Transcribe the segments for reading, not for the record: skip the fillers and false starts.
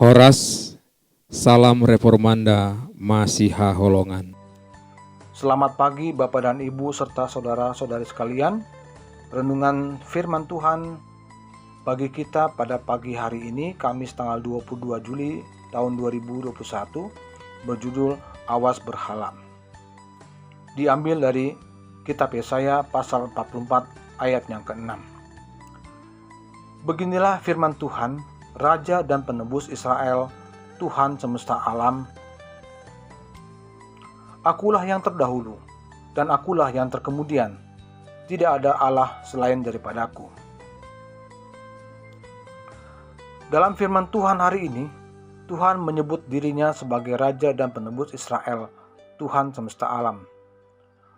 Horas, salam reformanda Masiha Holongan. Selamat pagi Bapak dan Ibu serta saudara-saudari sekalian. Renungan firman Tuhan bagi kita pada pagi hari ini, Kamis tanggal 22 Juli tahun 2021, berjudul Awas Berhala. Diambil dari kitab Yesaya pasal 44 ayat yang ke-6. Beginilah firman Tuhan, Raja dan Penebus Israel, Tuhan semesta alam. Akulah yang terdahulu, dan akulah yang terkemudian. Tidak ada Allah selain daripadaku. Dalam firman Tuhan hari ini, Tuhan menyebut dirinya sebagai Raja dan Penebus Israel, Tuhan semesta alam.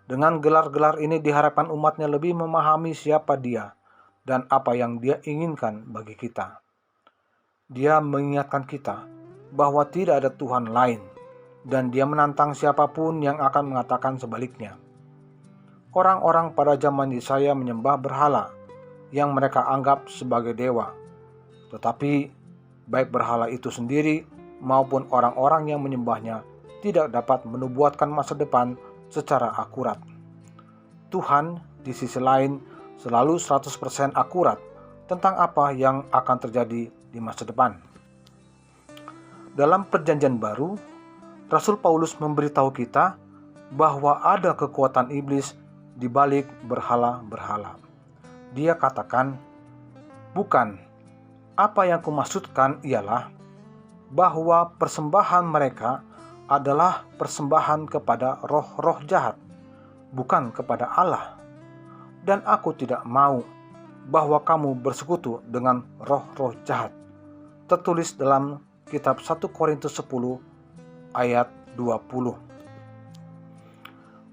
Dengan gelar-gelar ini diharapkan umatnya lebih memahami siapa Dia dan apa yang Dia inginkan bagi kita. Dia mengingatkan kita bahwa tidak ada Tuhan lain, dan Dia menantang siapapun yang akan mengatakan sebaliknya. Orang-orang pada zaman Yesaya menyembah berhala yang mereka anggap sebagai dewa. Tetapi baik berhala itu sendiri maupun orang-orang yang menyembahnya tidak dapat menubuatkan masa depan secara akurat. Tuhan di sisi lain selalu 100% akurat tentang apa yang akan terjadi di masa depan. Dalam Perjanjian Baru, Rasul Paulus memberitahu kita bahwa ada kekuatan iblis di balik berhala-berhala. Dia katakan, "Bukan, apa yang kumaksudkan ialah bahwa persembahan mereka adalah persembahan kepada roh-roh jahat, bukan kepada Allah. Dan aku tidak mau bahwa kamu bersekutu dengan roh-roh jahat." Tertulis dalam kitab 1 Korintus 10 ayat 20.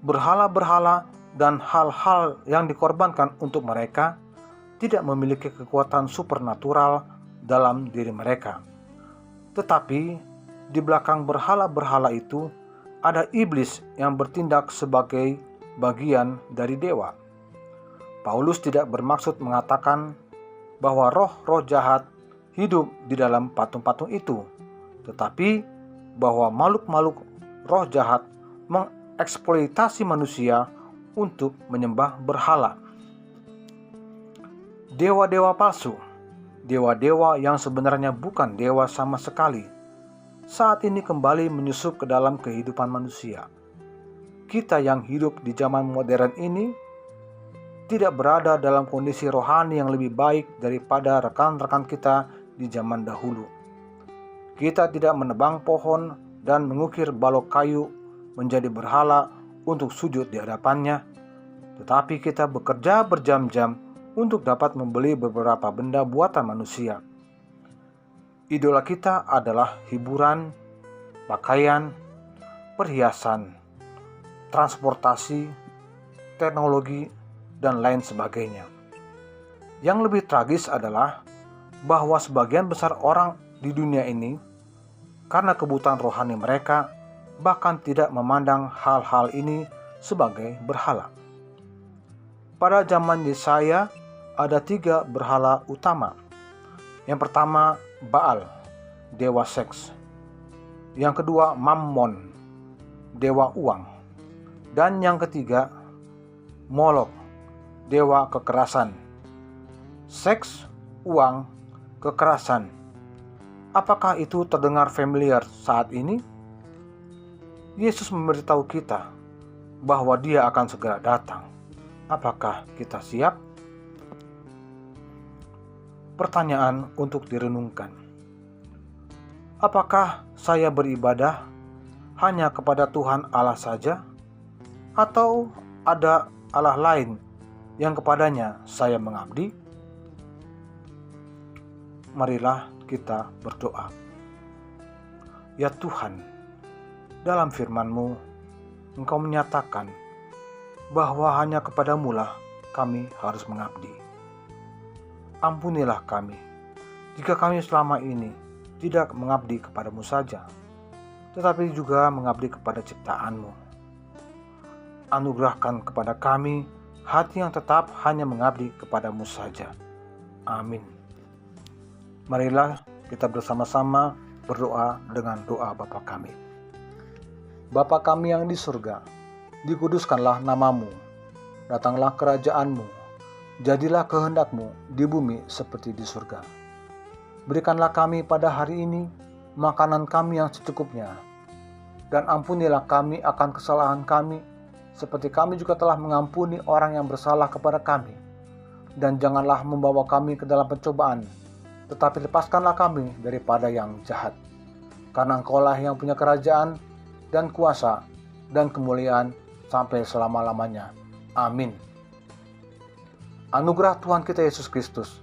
Berhala-berhala dan hal-hal yang dikorbankan untuk mereka tidak memiliki kekuatan supernatural dalam diri mereka. Tetapi di belakang berhala-berhala itu ada iblis yang bertindak sebagai bagian dari dewa. Paulus tidak bermaksud mengatakan bahwa roh-roh jahat hidup di dalam patung-patung itu, tetapi bahwa makhluk-makhluk roh jahat mengeksploitasi manusia untuk menyembah berhala. Dewa-dewa palsu, dewa-dewa yang sebenarnya bukan dewa sama sekali, saat ini kembali menyusup ke dalam kehidupan manusia. Kita yang hidup di zaman modern ini tidak berada dalam kondisi rohani yang lebih baik daripada rekan-rekan kita di zaman dahulu. Kita tidak menebang pohon dan mengukir balok kayu menjadi berhala untuk sujud di hadapannya, tetapi kita bekerja berjam-jam untuk dapat membeli beberapa benda buatan manusia. Idola kita adalah hiburan, pakaian, perhiasan, transportasi, teknologi, dan lain sebagainya. Yang lebih tragis adalah bahwa sebagian besar orang di dunia ini, karena kebutuhan rohani mereka, bahkan tidak memandang hal-hal ini sebagai berhala. Pada zaman Yesaya ada 3 berhala utama. Yang pertama Baal, dewa seks. Yang kedua Mammon, dewa uang. Dan yang ketiga Molok, dewa kekerasan. Seks, uang, kekerasan. Apakah itu terdengar familiar saat ini? Yesus memberitahu kita bahwa Dia akan segera datang. Apakah kita siap? Pertanyaan untuk direnungkan. Apakah saya beribadah hanya kepada Tuhan Allah saja? Atau ada Allah lain yang kepadanya saya mengabdi? Marilah kita berdoa. Ya Tuhan, dalam firman-Mu, Engkau menyatakan bahwa hanya kepadamu-lah kami harus mengabdi. Ampunilah kami, jika kami selama ini tidak mengabdi kepadamu saja, tetapi juga mengabdi kepada ciptaan-Mu. Anugerahkan kepada kami hati yang tetap hanya mengabdi kepadamu saja. Amin. Marilah kita bersama-sama berdoa dengan doa Bapa kami. Bapa kami yang di surga, dikuduskanlah namamu, datanglah kerajaanmu, jadilah kehendakmu di bumi seperti di surga. Berikanlah kami pada hari ini makanan kami yang secukupnya, dan ampunilah kami akan kesalahan kami, seperti kami juga telah mengampuni orang yang bersalah kepada kami. Dan janganlah membawa kami ke dalam pencobaan, tetapi lepaskanlah kami daripada yang jahat. Karena Engkaulah yang punya kerajaan, dan kuasa, dan kemuliaan sampai selama-lamanya. Amin. Anugerah Tuhan kita Yesus Kristus,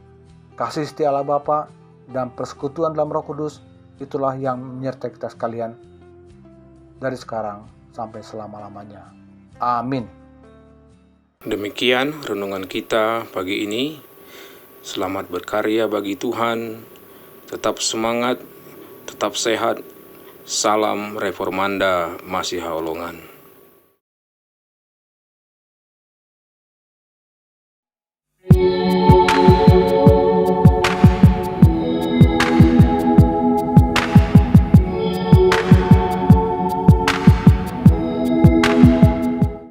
kasih setia Allah Bapa, dan persekutuan dalam Roh Kudus, itulah yang menyertai kita sekalian, dari sekarang sampai selama-lamanya. Amin. Demikian renungan kita pagi ini. Selamat berkarya bagi Tuhan. Tetap semangat, tetap sehat. Salam Reformanda Masiha Holongan.